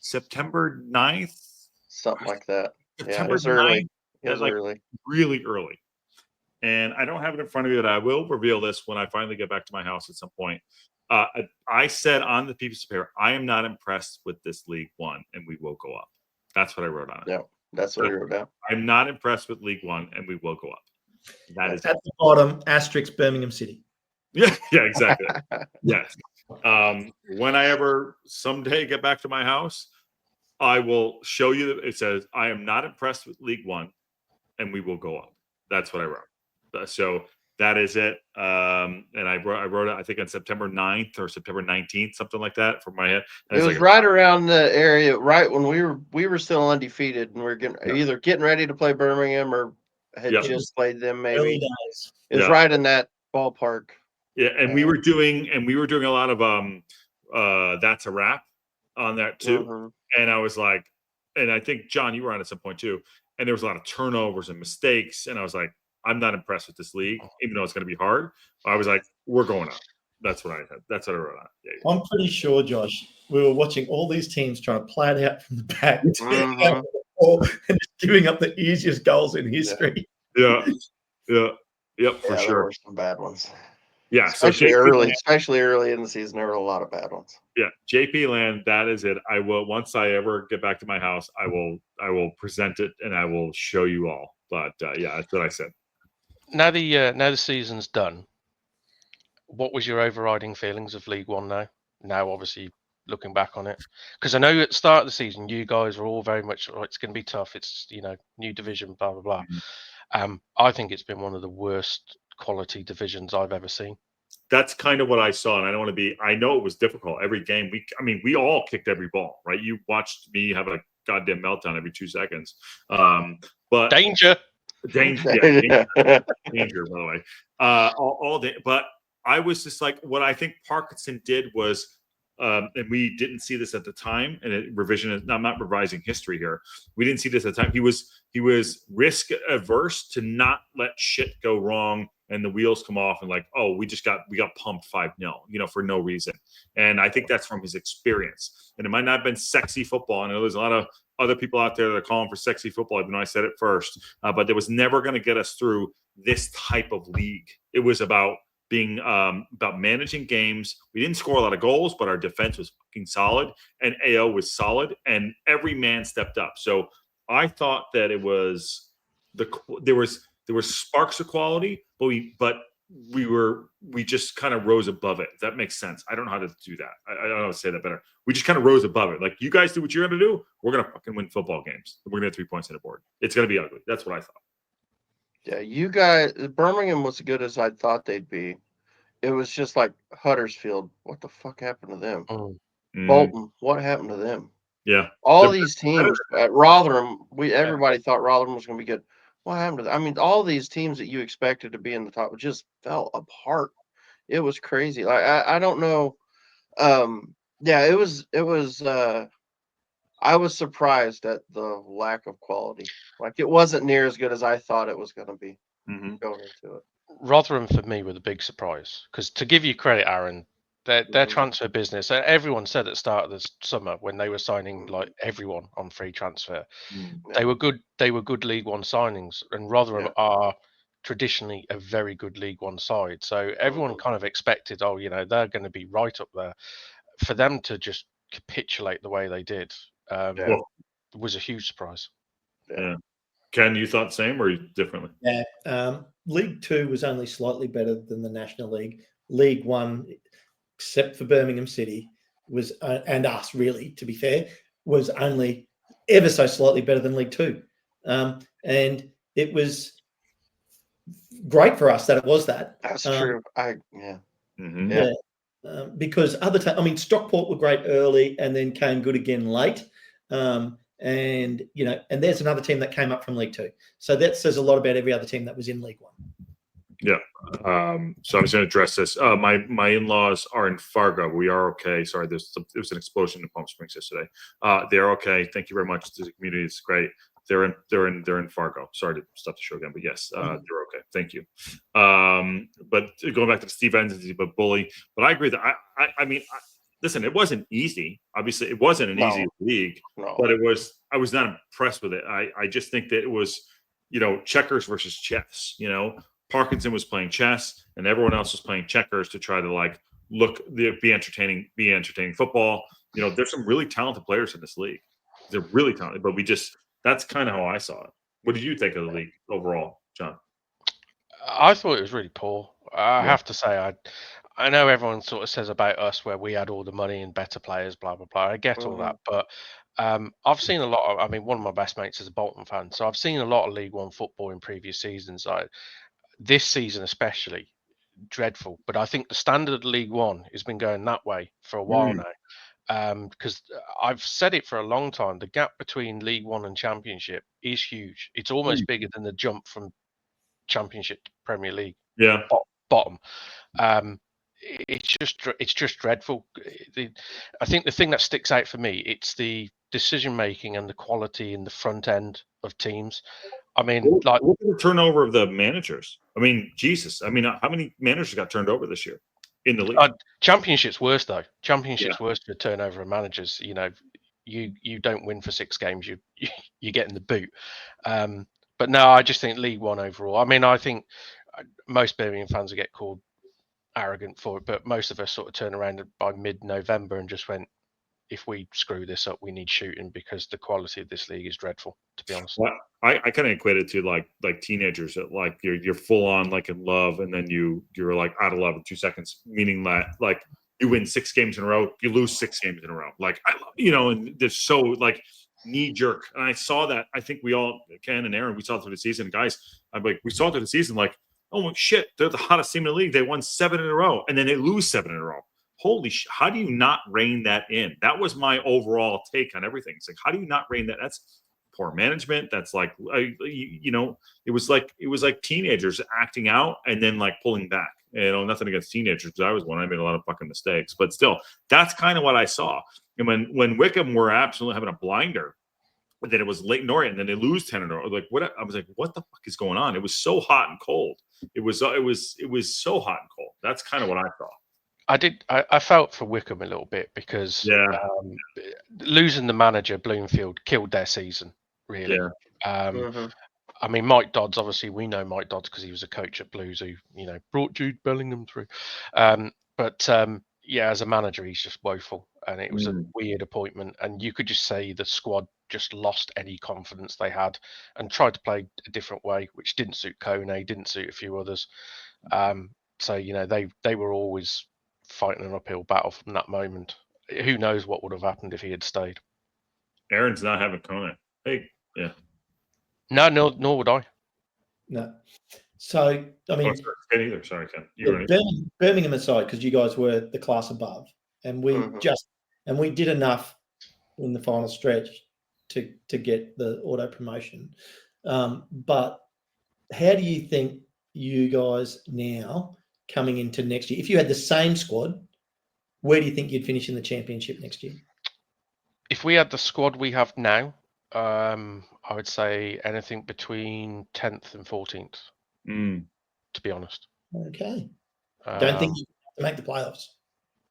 September 9th. Something like that. Yeah, it September was early. 9th, It was like early. really early. And I don't have it in front of me, but I will reveal this when I finally get back to my house at some point. I said on the piece of paper, I am not impressed with this League One, and we will go up. That's what I wrote on it. Yeah, that's what you wrote down. I'm not impressed with League One, and we will go up. That is At the bottom, asterisk Birmingham City. yeah, exactly. Yes. When I ever someday get back to my house, I will show you that it says, I am not impressed with League One, and we will go up. That's what I wrote. So that is it. And I wrote it, I think on September 9th or September 19th, something like that from my head. And It was like, right around the area, right when we were still undefeated, and we are either getting ready to play Birmingham or had just played them. Early Maybe days. it was right in that ballpark. Yeah, and we were doing a lot of that's a wrap on that too. Mhm. And I was like, and I think John, you were on at some point too. And there was a lot of turnovers and mistakes, and I was like, I'm not impressed with this league, even though it's going to be hard. I was like, we're going up. That's what I had. That's what I wrote on. Yeah. I'm pretty sure, Josh, we were watching all these teams trying to play it out from the back Mhm. and just giving up the easiest goals in history. Yep, for There sure. were some bad ones. Yeah, Especially so especially early in the season, there were a lot of bad ones. Yeah, JP Land, that is it. I will, once I ever get back to my house, I will present it and I will show you all. But yeah, that's what I said. Now the season's done. What was your overriding feelings of League One now? Now, obviously, looking back on it, because I know at the start of the season, you guys were all very much, oh, it's going to be tough. It's new division, blah blah blah. I think it's been one of the worst quality divisions I've ever seen. That's kind of what I saw, and I don't want to be. I know it was difficult every game. We all kicked every ball, right? You watched me have a goddamn meltdown every 2 seconds. But Danger. danger, by the way. All day, but I was just like, what I think Parkinson did was, and we didn't see this at the time. And I'm not revising history here. We didn't see this at the time. He was risk averse to not let shit go wrong and the wheels come off and like, oh, we got pumped 5-0, for no reason. And I think that's from his experience. And it might not have been sexy football. I know there's a lot of other people out there that are calling for sexy football, even though I said it first. But it was never going to get us through this type of league. It was about being about managing games. We didn't score a lot of goals, but our defense was fucking solid, and AO was solid, and every man stepped up. So I thought that it was there was sparks of quality, but we just kind of rose above it. If that makes sense. I don't know how to do that. I don't know how to say that better. We just kind of rose above it. Like, you guys do what you're going to do. We're going to fucking win football games. We're going to have 3 points on the board. It's going to be ugly. That's what I thought. Yeah, you guys, Birmingham was as good as I thought they'd be. It was just like Huddersfield. What the fuck happened to them? Bolton, what happened to them? Yeah. All these teams at Rotherham, everybody thought Rotherham was going to be good. What happened to them? I mean, all these teams that you expected to be in the top just fell apart. It was crazy. Like, I don't know. Yeah, it was. I was surprised at the lack of quality. Like, it wasn't near as good as I thought it was going to be going into it. Rotherham for me were the big surprise, because to give you credit, Aaron, their transfer business, everyone said at the start of the summer when they were signing like everyone on free transfer, they were good League One signings, and Rotherham are traditionally a very good League One side. So everyone kind of expected, they're going to be right up there. For them to just capitulate the way they did was a huge surprise. Yeah. Ken, you thought the same or differently? Yeah. League Two was only slightly better than the National League. League One, except for Birmingham City, was and us, really, to be fair, was only ever so slightly better than League Two. And it was great for us that it was that. That's true. Because other Stockport were great early and then came good again late. and and there's another team that came up from League Two. So that says a lot about every other team that was in League One. Yeah. So I was going to address this. My in-laws are in Fargo. We are okay. Sorry, there was an explosion in Palm Springs yesterday. They're okay. Thank you very much to the community. It's great. They're in Fargo. Sorry to stop the show again, but yes, they're okay. Thank you. But going back to the Steve Evans, but bully. But I agree that I mean, listen, it wasn't easy. Obviously, it wasn't an easy league, but it was. I was not impressed with it. I just think that it was, checkers versus chess. Parkinson was playing chess, and everyone else was playing checkers to try to be entertaining football. There's some really talented players in this league. They're really talented, but that's kind of how I saw it. What did you think of the league overall, John? I thought it was really poor. I have to say, I know everyone sort of says about us where we had all the money and better players, blah blah blah. I get all that, but I've seen a lot of. I mean, one of my best mates is a Bolton fan, so I've seen a lot of League One football in previous seasons. This season especially, dreadful. But I think the standard of League One has been going that way for a while now. Because I've said it for a long time, the gap between League One and Championship is huge. It's almost bigger than the jump from Championship to Premier League. Yeah, bottom. It's just dreadful. I think the thing that sticks out for me, it's the decision making and the quality in the front end of teams. I mean, look at the turnover of the managers. I mean, Jesus. I mean, how many managers got turned over this year in the league? Championship's worse though. Championship's worse for turnover of managers. You don't win for 6 games, you get in the boot. But no, I just think League One overall. I mean, I think most Birmingham fans will get called arrogant for it, but most of us sort of turned around by mid-November and just went, if we screw this up, we need shooting because the quality of this league is dreadful, to be honest. Well, I kind of equate it to like teenagers that you're full on in love, and then you're out of love in 2 seconds, meaning that you win 6 games in a row, you lose 6 games in a row. And there's so knee jerk. And I saw that. I think we all, Ken and Aaron, we saw through the season, guys. We saw through the season oh shit, they're the hottest team in the league. They won 7 in a row, and then they lose 7 in a row. Holy shit! How do you not rein that in? That was my overall take on everything. It's how do you not rein that? That's poor management. That's it was like teenagers acting out and then pulling back. Nothing against teenagers. I was one. I made a lot of fucking mistakes, but still, that's kind of what I saw. And when Wickham were absolutely having a blinder, but then it was Leyton Orient, and then they lose 10 in a row. What? I was like, what the fuck is going on? It was so hot and cold. It was so hot and cold. That's kind of what I thought. I felt for Wickham a little bit because losing the manager, Bloomfield, killed their season, really. Yeah. I mean, Mike Dodds, obviously, we know Mike Dodds because he was a coach at Blues who, brought Jude Bellingham through. But as a manager, he's just woeful. And it was a weird appointment. And you could just say the squad just lost any confidence they had and tried to play a different way, which didn't suit Kone, didn't suit a few others. So, they were always fighting an uphill battle from that moment. Who knows what would have happened if he had stayed? Aaron's not having Kone. Hey, yeah. No, nor would I. No. So I mean, Ken either. Sorry, Ken. Birmingham aside, because you guys were the class above, and we did enough in the final stretch to get the auto promotion. But how do you think you guys now coming into next year, if you had the same squad, where do you think you'd finish in the championship next year? If we had the squad we have now, I would say anything between 10th and 14th, to be honest. Okay. Don't think you have to make the playoffs?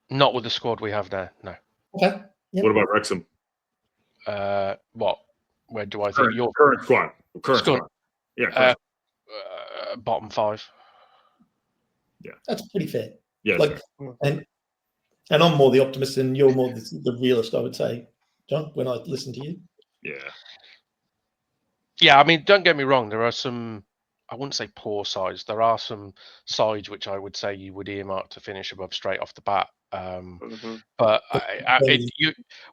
Not with the squad we have now, no. Okay. Yep. What about Wrexham? What? Where do I think your current squad? Squad. Yeah. Bottom 5. Yeah. That's pretty fair. Yeah. And I'm more the optimist and you're more the realist, I would say, John, when I listen to you. Yeah. Yeah, I mean, don't get me wrong. There are some, I wouldn't say poor sides. There are some sides which I would say you would earmark to finish above straight off the bat. But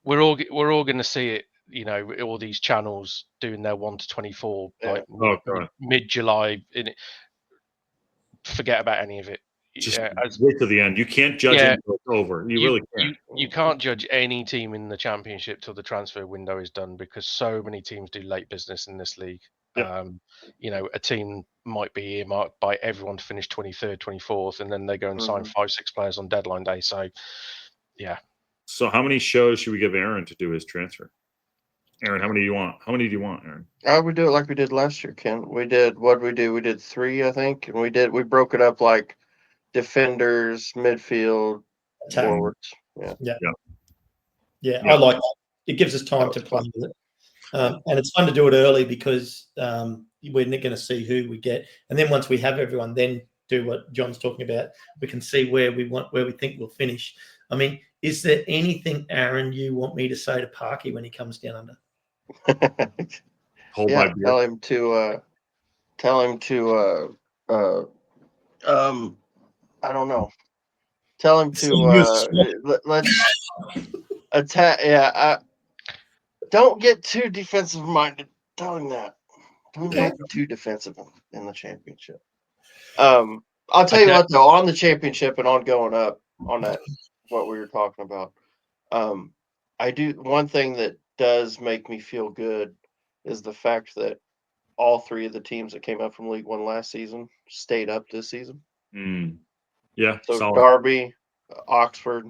we're all going to see it. All these channels doing their 1 to 24 mid-July. Forget about any of it. Just yeah, wait to the end. You can't judge it until it's over. You really can't. You can't judge any team in the championship till the transfer window is done because so many teams do late business in this league. Yep. A team might be earmarked by everyone to finish 23rd, 24th, and then they go and sign 5-6 players on deadline day. So, yeah. So how many shows should we give Aaron to do his transfer? Aaron, how many do you want? How many do you want, Aaron? I would do it like we did last year, Ken. We did what we do. We did 3, I think, and we broke it up like defenders, midfield, Attack. forwards. Yeah, I like that. It gives us time to play with it. And it's fun to do it early because we're going to see who we get. And then once we have everyone, then do what John's talking about. We can see where we think we'll finish. I mean, is there anything, Aaron, you want me to say to Parky when he comes down under? Hold my beer. Tell him to I don't know. Tell him to let's attack. Yeah, don't get too defensive minded. Tell him that. Don't get too defensive in the championship. I'll tell you what though, on the championship and on going up on that, what we were talking about. I do one thing that does make me feel good is the fact that all 3 of the teams that came up from League One last season stayed up this season. Yeah. So solid. Derby, Oxford,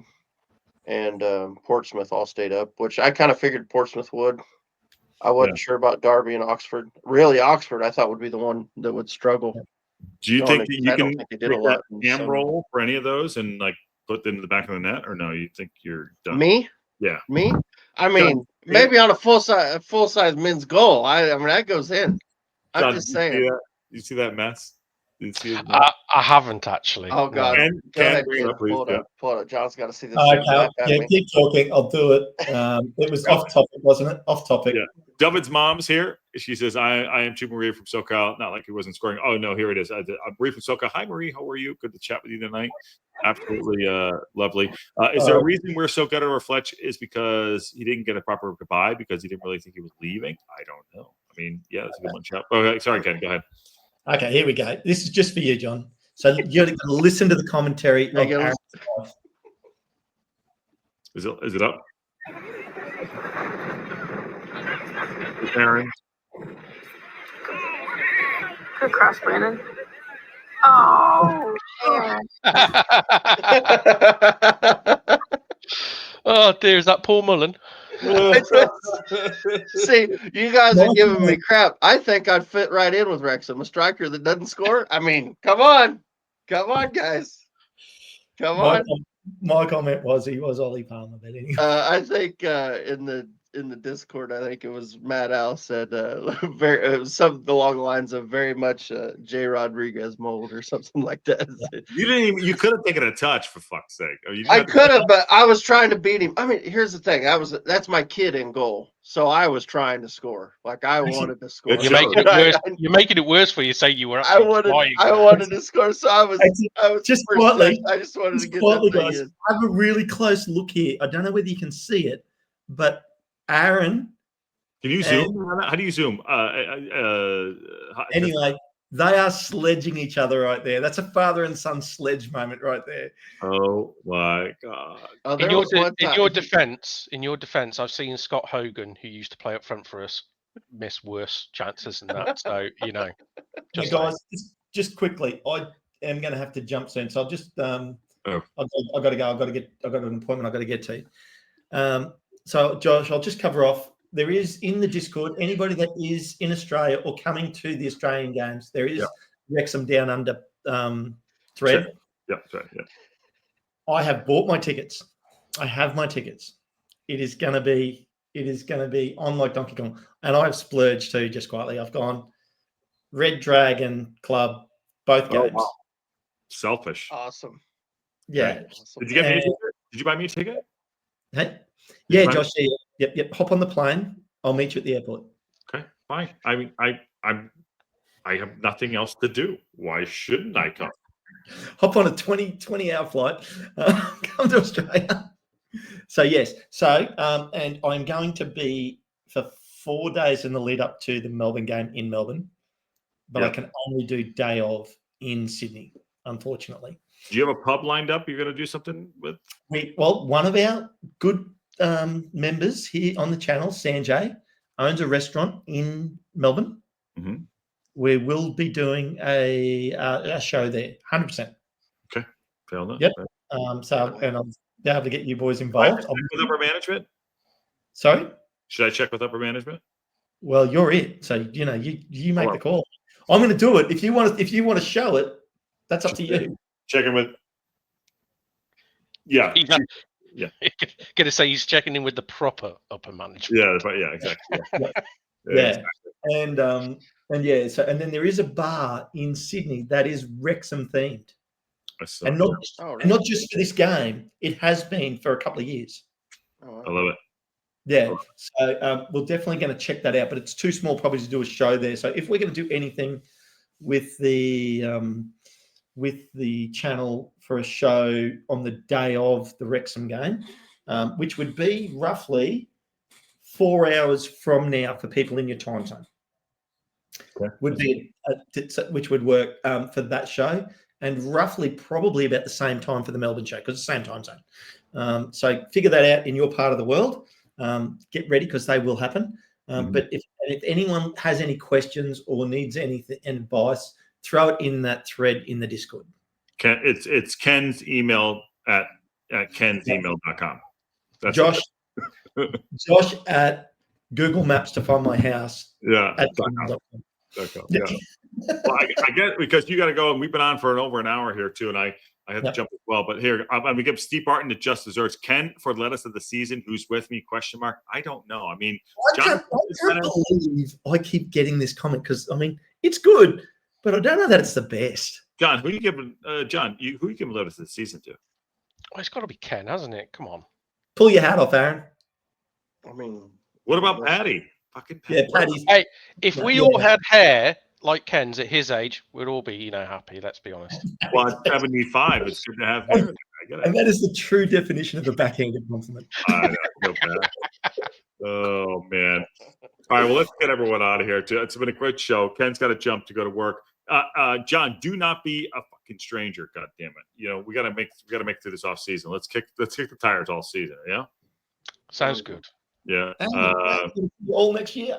and Portsmouth all stayed up, which I kind of figured Portsmouth would. I wasn't sure about Derby and Oxford. Really, Oxford I thought would be the one that would struggle. Do you think that you I don't can think they take did a lot that in cam summer. roll for any of those and like put them in the back of the net, or no? You think you're done? Me? Yeah. Me? I mean, maybe on a full size men's goal. I mean that goes in. I'm John, just did you see saying. that? You see that mess? Did you see his mess? I haven't actually. Oh God! Ken, Go ahead, bring it Ken. up, please. Pull it up. Pull it up. John's got to see this. Okay, keep talking. I'll do it. It was off topic, wasn't it? Off topic. Yeah. David's mom's here. She says, I am Chief Marie from SoCal. Not like he wasn't scoring. Oh, no, here it is. I'm Marie from SoCal. Hi, Marie. How are you? Good to chat with you tonight. Absolutely lovely. Is there a reason we're so good at our Fletch is because he didn't get a proper goodbye because he didn't really think he was leaving? I don't know. I mean, yeah, that's a good one, chap. Okay, sorry, Ken. Go ahead. Okay, here we go. This is just for you, John. So you're going to listen to the commentary of Aaron's wife. Is it up? Aaron. Good cross, Brandon. Oh, Aaron. Oh dear, is that Paul Mullen? See, you guys are giving me crap. I think I'd fit right in with Wrexham, a striker that doesn't score. I mean, come on, guys, come on. My comment was he was Ollie Palmer, but anyway. I think in the Discord, I think it was Matt Al said something along the lines of very much J. Rodriguez mold or something like that. You could have taken a touch for fuck's sake. I could have, but I was trying to beat him. I mean, here's the thing: that's my kid in goal, so I was trying to score. Like I wanted to score. You're making it worse. You're making it worse for you. Say you were. I wanted to score, so I was just quietly. I just wanted to get quietly, that thing guys. in. I have a really close look here. I don't know whether you can see it, but Aaron. Can you zoom? How do you zoom? Anyway, they are sledging each other right there. That's a father and son sledge moment right there. Oh my God! In your defense, I've seen Scott Hogan, who used to play up front for us, miss worse chances than that. So Hey guys, just quickly, I am going to have to jump soon, so I'll just I've got to go. I've got an appointment. I've got to get to. So Josh, I'll just cover off. There is in the Discord, anybody that is in Australia or coming to the Australian games, there is Wrexham Down Under thread. Yeah, right, yeah. I have bought my tickets. I have my tickets. It is going to be on like Donkey Kong. And I've splurged too, just quietly. I've gone Red Dragon Club, both games. Wow. Selfish. Awesome. Yeah. Awesome. Did you get me a ticket? Did you buy me a ticket? Hey? Yeah, Josh. Yep. Hop on the plane. I'll meet you at the airport. Okay, fine. I mean, I have nothing else to do. Why shouldn't I come? Hop on a 20-hour flight. Come to Australia. So yes. So and I'm going to be for 4 days in the lead up to the Melbourne game in Melbourne, but I can only do day of in Sydney, unfortunately. Do you have a pub lined up you're going to do something with? Well, one of our good members here on the channel, Sanjay, owns a restaurant in Melbourne. Mhm. We will be doing a show there, 100%. Okay, fair enough. Yep. So, and I'll be able to get you boys Should I involved. check with upper management? Sorry? Should I check with upper management? Well, you're it. So, you make the call. I'm going to do it. If you want to show it, that's up to you. Checking with. Yeah. Yeah. Going to say he's checking in with the proper upper management. Yeah. Yeah. Exactly. Yeah. And yeah. So, and then there is a bar in Sydney that is Wrexham themed, and not just for this game. It has been for a couple of years. I love it. Yeah. So we're definitely going to check that out, but it's too small probably to do a show there. So if we're going to do anything with the channel for a show on the day of the Wrexham game, which would be roughly 4 hours from now for people in your time zone, would be which would work for that show, and roughly probably about the same time for the Melbourne show because it's the same time zone. So figure that out in your part of the world. Get ready because they will happen. But if anyone has any questions or needs anything advice, throw it in that thread in the Discord. It's Ken's email at kensemail.com. That's Josh at Google Maps to find my house. Yeah. At Yeah. Well, I get because you got to go, and we've been on for over an hour here too, and I have to jump as well. But here, I'm going to give Steve Barton the just desserts. Ken for lettuce of the season. Who's with me? Question mark. I don't know. I mean, I can't believe I keep getting this comment because I mean it's good, but I don't know that it's the best. John, who you giving? John, who you giving lettuce of the season to? Well, it's got to be Ken, hasn't it? Come on. Pull your hat off, Aaron. I mean, what about Patty? Fucking Patty. Yeah, Patty's. Hey, if we all had hair like Ken's at his age, we'd all be, happy. Let's be honest. Well, at 75, it's good to have hair. And that is the true definition of the backhanded compliment. I know, oh man! All right, well, let's get everyone out of here. It's been a great show. Ken's got to jump to go to work. John, do not be a fucking stranger. God damn it! We got to make through this off season. Let's kick the tires all season. Yeah. Sounds good. Yeah. All next year.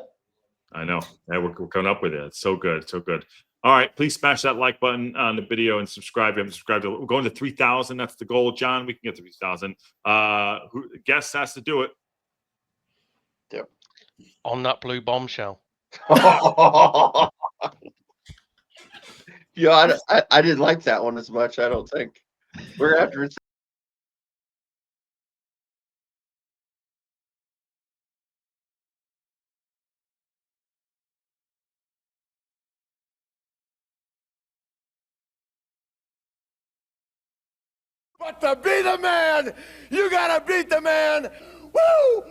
I know. Yeah, we're coming up with it. It's so good. So good. All right. Please smash that like button on the video and subscribe. We're going to 3,000. That's the goal, John. We can get to 3,000. Guest has to do it. Yep. On that blue bombshell. Yeah, I didn't like that one as much. I don't think we're after. But to be the man, you gotta beat the man. Woo!